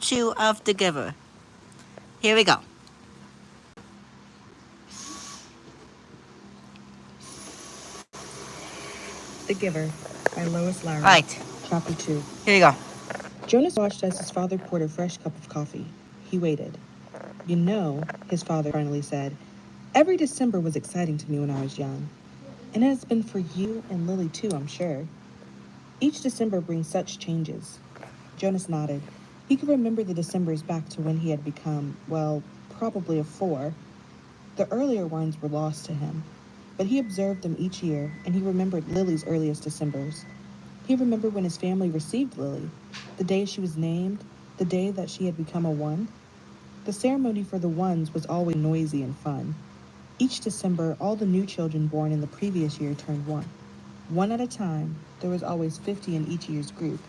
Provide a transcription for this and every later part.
virtue of the giver. Here we go. The Giver by Lois Lowry. Right. Chapter 2. Here you go. Jonas watched as his father poured a fresh cup of coffee. He waited. You know, his father finally said, every December was exciting to me when I was young. And it has been for you and Lily too, I'm sure. Each December brings such changes. Jonas nodded. He could remember the Decembers back to when he had become, well, probably a 4. The earlier ones were lost to him, but he observed them each year, and he remembered Lily's earliest Decembers. He remembered when his family received Lily, the day she was named, the day that she had become a 1. The ceremony for the 1s was always noisy and fun. Each December, all the new children born in the previous year turned 1. 1 at a time, there was always 50 in each year's group.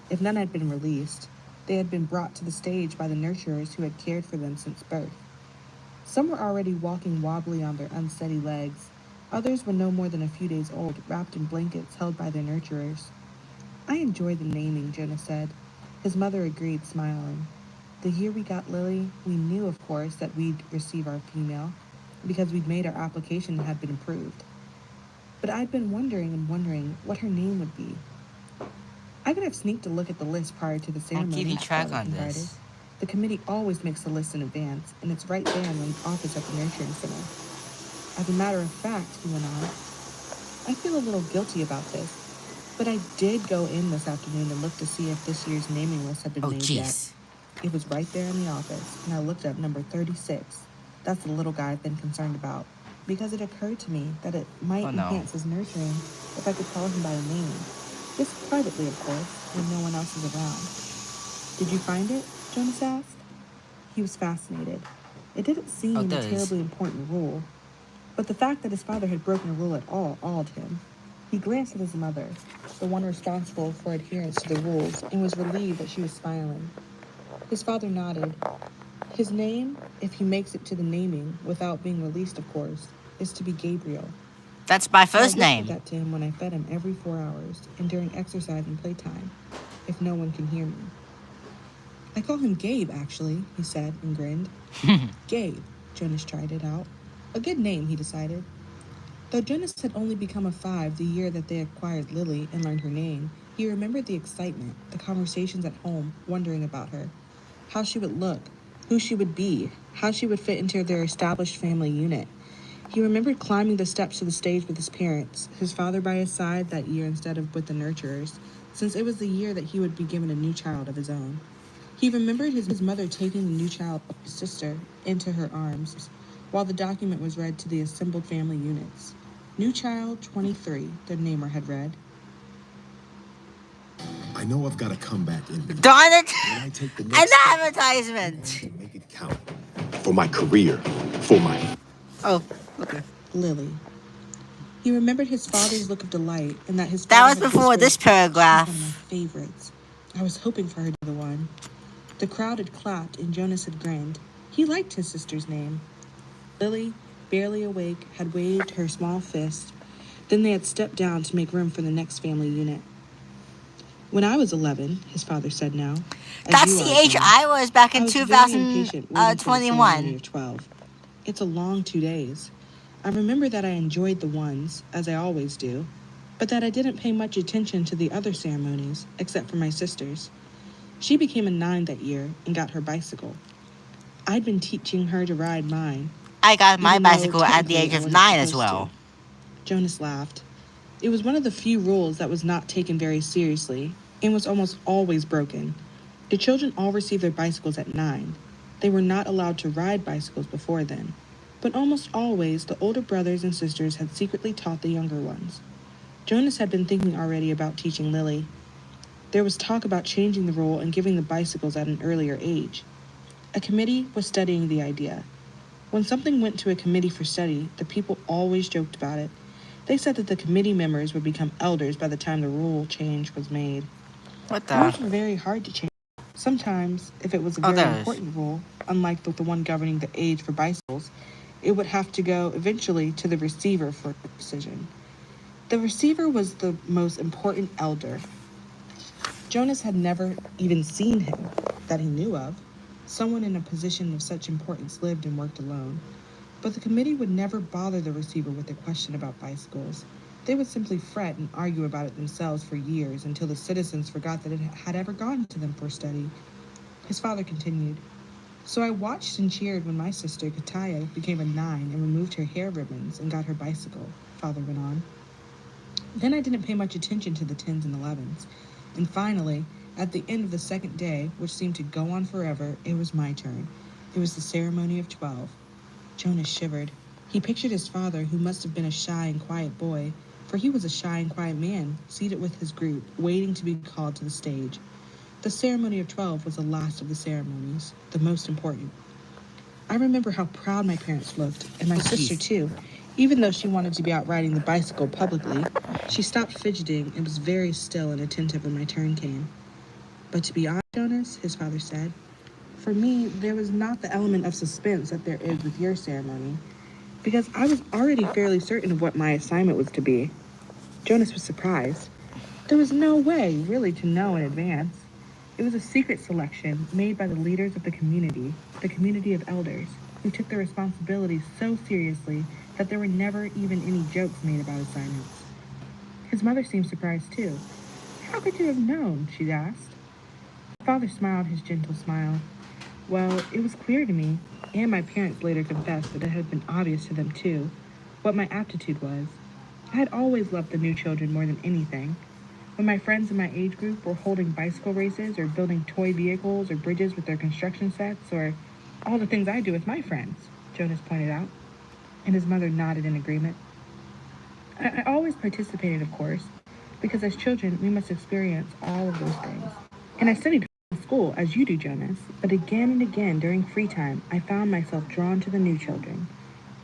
If none had been released, they had been brought to the stage by the nurturers who had cared for them since birth. Some were already walking wobbly on their unsteady legs. Others were no more than a few days old, wrapped in blankets held by their nurturers. I enjoy the naming, Jonas said. His mother agreed, smiling. The year we got Lily, we knew, of course, that we'd receive our female, because we'd made our application and had been approved. But I'd been wondering what her name would be. I could have sneaked a look at the list prior to the ceremony. I'm keeping track on confided. this. The committee always makes the list in advance, and it's right there in the office at the nurturing center. As a matter of fact, he went on, I feel a little guilty about this, but I did go in this afternoon and look to see if this year's naming list had been made yet. It was right there in the office, and I looked up number 36. That's the little guy I've been concerned about, because it occurred to me that it might enhance his nurturing if I could call him by a name. Just privately, of course, when no one else is around. Did you find it? Jonas asked. He was fascinated. It didn't seem a terribly important rule, but the fact that his father had broken a rule at all awed him. He glanced at his mother, the one responsible for adherence to the rules, and was relieved that she was smiling. His father nodded. His name, if he makes it to the naming, without being released, of course, is to be Gabriel. That's my first name. I whispered that to him when I fed him every 4 hours and during exercise and playtime, if no one can hear me. I call him Gabe, actually, he said and grinned. Gabe, Jonas tried it out. A good name, he decided. Though Jonas had only become a 5 the year that they acquired Lily and learned her name, he remembered the excitement, the conversations at home, wondering about her, how she would look, who she would be, how she would fit into their established family unit. He remembered climbing the steps to the stage with his parents, his father by his side that year instead of with the nurturers, since it was the year that he would be given a new child of his own. He remembered his mother taking the new child, his sister, into her arms, while the document was read to the assembled family units. New child 23, the namer had read. I know I've got to come back in. Darn it! When I take the An next step, advertisement! to make it count. For my career. For my... Oh, okay. Lily. He remembered his father's look of delight and that his That father was had before whispered, this paragraph. "She's one of my favorites." I was hoping for her to be the one. The crowd had clapped and Jonas had grinned. He liked his sister's name. Lily, barely awake, had waved her small fist. Then they had stepped down to make room for the next family unit. When I was 11, his father said now. That's the age I was back in 2021. 12. It's a long 2 days. I remember that I enjoyed the 1s, as I always do, but that I didn't pay much attention to the other ceremonies, except for my sister's. She became a 9 that year and got her bicycle. I'd been teaching her to ride mine. I got my even though bicycle at the technically age I of wasn't 9 as supposed well. to. Jonas laughed. It was one of the few rules that was not taken very seriously and was almost always broken. The children all received their bicycles at 9. They were not allowed to ride bicycles before then, but almost always the older brothers and sisters had secretly taught the younger ones. Jonas had been thinking already about teaching Lily. There was talk about changing the rule and giving the bicycles at an earlier age. A committee was studying the idea. When something went to a committee for study, the people always joked about it. They said that the committee members would become elders by the time the rule change was made. What Rules the? were very hard to change. Sometimes, if it was a very important rule, unlike the one governing the age for bicycles, it would have to go eventually to the receiver for a decision. The receiver was the most important elder. Jonas had never even seen him that he knew of. Someone in a position of such importance lived and worked alone. But the committee would never bother the receiver with a question about bicycles. They would simply fret and argue about it themselves for years until the citizens forgot that it had ever gone to them for study. His father continued, "So I watched and cheered when my sister, Kataya, became a 9 and removed her hair ribbons and got her bicycle," Father went on. "Then I didn't pay much attention to the 10s and 11s. And finally, at the end of the second day, which seemed to go on forever, it was my turn. It was the ceremony of 12. Jonas shivered. He pictured his father, who must have been a shy and quiet boy, for he was a shy and quiet man, seated with his group, waiting to be called to the stage. The ceremony of 12 was the last of the ceremonies, the most important. I remember how proud my parents looked, and my sister too. Even though she wanted to be out riding the bicycle publicly, she stopped fidgeting and was very still and attentive when my turn came. But to be honest, Jonas, his father said, for me, there was not the element of suspense that there is with your ceremony, because I was already fairly certain of what my assignment was to be. Jonas was surprised. There was no way, really, to know in advance. It was a secret selection made by the leaders of the community of elders, who took their responsibilities so seriously that there were never even any jokes made about assignments. His mother seemed surprised, too. "How could you have known?" she asked. Father smiled his gentle smile. "Well, it was clear to me, and my parents later confessed that it had been obvious to them, too, what my aptitude was. I had always loved the new children more than anything. When my friends in my age group were holding bicycle races or building toy vehicles or bridges with their construction sets or all the things I do with my friends," Jonas pointed out, and his mother nodded in agreement. I always participated, of course, because as children we must experience all of those things. And I studied in school, as you do, Jonas, but again and again during free time I found myself drawn to the new children.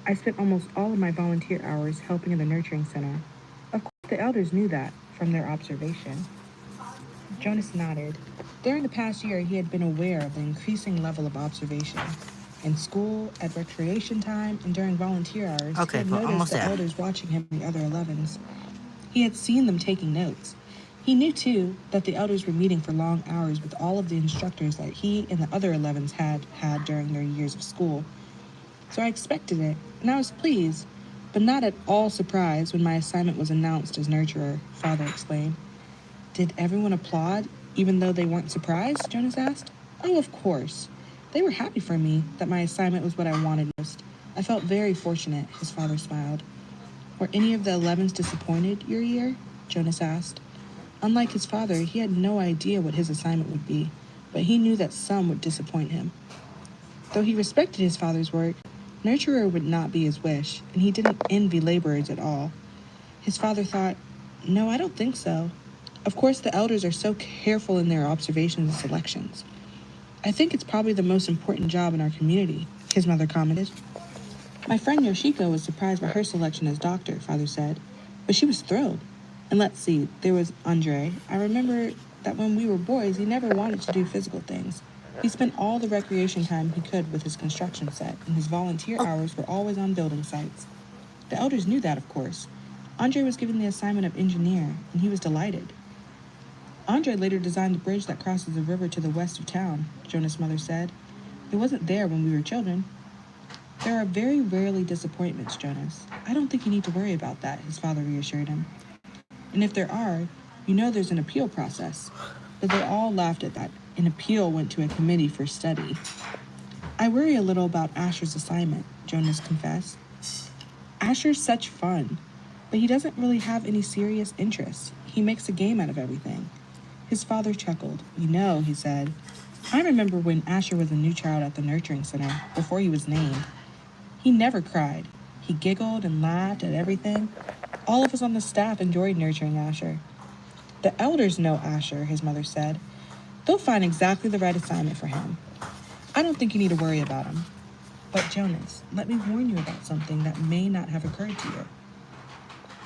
I spent almost all of my volunteer hours helping in the nurturing center. Of course, the elders knew that from their observation." Jonas nodded. During the past year, he had been aware of the increasing level of observation. In school, at recreation time, and during volunteer hours, Okay, he had but noticed almost the there. elders watching him and the other 11s. He had seen them taking notes. He knew, too, that the elders were meeting for long hours with all of the instructors that he and the other 11s had during their years of school. So I expected it, and I was pleased, but not at all surprised when my assignment was announced as nurturer, Father explained. "Did everyone applaud, even though they weren't surprised?" Jonas asked. "Oh, of course. They were happy for me, that my assignment was what I wanted most. I felt very fortunate," his father smiled. "Were any of the 11s disappointed your year?" Jonas asked. Unlike his father, he had no idea what his assignment would be, but he knew that some would disappoint him. Though he respected his father's work, nurturer would not be his wish, and he didn't envy laborers at all. His father thought, "No, I don't think so. Of course, the elders are so careful in their observations and selections. I think it's probably the most important job in our community," his mother commented. "My friend Yoshiko was surprised by her selection as doctor," Father said, "but she was thrilled. And let's see, there was Andre. I remember that when we were boys, he never wanted to do physical things. He spent all the recreation time he could with his construction set, and his volunteer hours were always on building sites. The elders knew that, of course. Andre was given the assignment of engineer, and he was delighted. Andre later designed the bridge that crosses the river to the west of town," Jonas' mother said. "It wasn't there when we were children." "There are very rarely disappointments, Jonas. I don't think you need to worry about that," his father reassured him. "And if there are, you know there's an appeal process." But they all laughed at that. An appeal went to a committee for study. "I worry a little about Asher's assignment," Jonas confessed. "Asher's such fun, but he doesn't really have any serious interests. He makes a game out of everything." His father chuckled. "You know," he said, "I remember when Asher was a new child at the nurturing center, before he was named. He never cried. He giggled and laughed at everything. All of us on the staff enjoyed nurturing Asher." "The elders know Asher," his mother said. "They'll find exactly the right assignment for him. I don't think you need to worry about him. But Jonas, let me warn you about something that may not have occurred to you.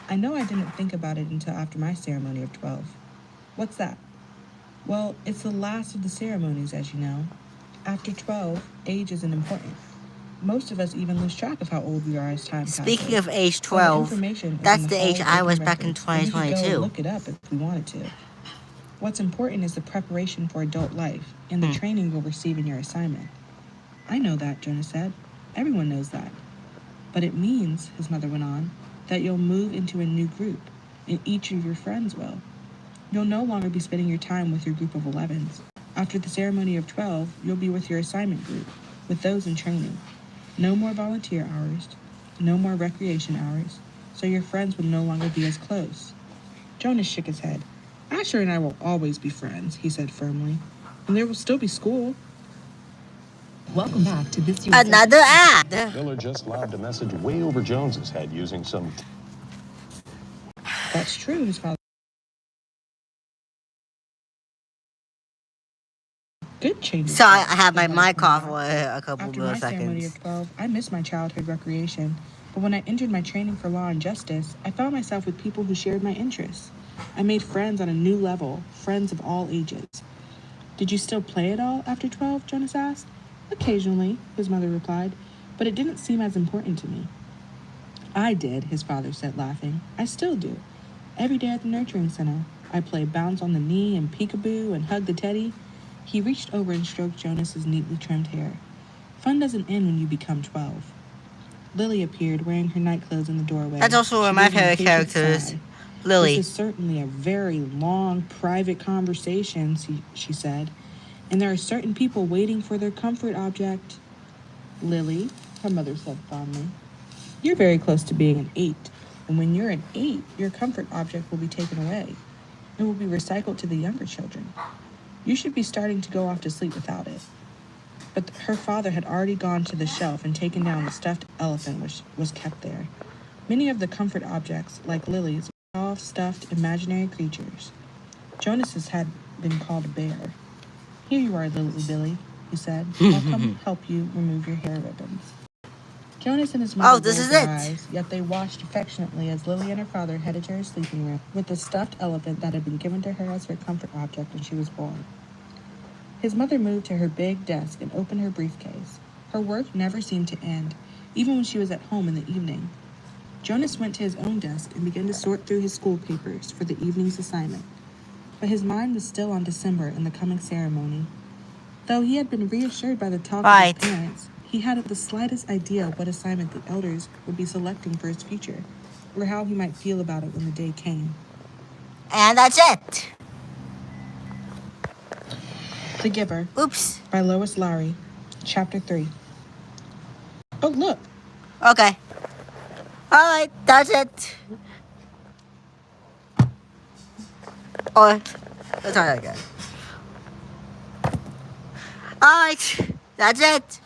I know I didn't think about it until after my ceremony of 12. What's that?" "Well, it's the last of the ceremonies, as you know. After 12, age isn't important. Most of us even lose track of how old we are as time passes. Speaking of age All the 12, information is that's in the hall age of I open was back in records, and we could go 2022. look it up if we wanted to." What's important is the preparation for adult life and the training you'll receive in your assignment. I know that, Jonas said. Everyone knows that. But it means, his mother went on, that you'll move into a new group, and each of your friends will. You'll no longer be spending your time with your group of 11s. After the ceremony of 12, you'll be with your assignment group, with those in training. No more volunteer hours, no more recreation hours, so your friends will no longer be as close. Jonas shook his head. Asher and I will always be friends, he said firmly, and there will still be school. Welcome back to this year's Another ad. Miller just lobbed a message way over Jones's head using some... That's true, his father. Good change. So I had my mic off for a couple After my ceremony milliseconds. of 12, I missed my childhood recreation. But when I entered my training for law and justice, I found myself with people who shared my interests. I made friends on a new level, friends of all ages. Did you still play at all after 12, Jonas asked. Occasionally, his mother replied, but it didn't seem as important to me. I did, his father said, laughing. I still do. Every day at the nurturing center, I play bounce on the knee and peekaboo and hug the teddy. He reached over and stroked Jonas's neatly trimmed hair. Fun doesn't end when you become 12. Lily appeared, wearing her nightclothes in the doorway. That's also one of my She gave an favorite impatient characters. sigh. Lily. This is certainly a very long, private conversation, she said, and there are certain people waiting for their comfort object. Lily, her mother said fondly, you're very close to being an 8, and when you're an 8, your comfort object will be taken away. It will be recycled to the younger children. You should be starting to go off to sleep without it. But her father had already gone to the shelf and taken down the stuffed elephant which was kept there. Many of the comfort objects, like Lily's, were soft, stuffed, imaginary creatures. Jonas's had been called a bear. Here you are, Lily Billy, he said. I'll come help you remove your hair ribbons. Jonas and his mother this rolled is their it. eyes, yet they watched affectionately as Lily and her father headed to her sleeping room with the stuffed elephant that had been given to her as her comfort object when she was born. His mother moved to her big desk and opened her briefcase. Her work never seemed to end, even when she was at home in the evening. Jonas went to his own desk and began to sort through his school papers for the evening's assignment. But his mind was still on December and the coming ceremony. Though he had been reassured by the talk Right. of his parents, he hadn't the slightest idea what assignment the elders would be selecting for his future, or how he might feel about it when the day came. And that's it. The Giver Oops. by Lois Lowry, Chapter 3. Oh, look! Okay. Alright, that's it. Oh, let's try that again. Alright, that's it.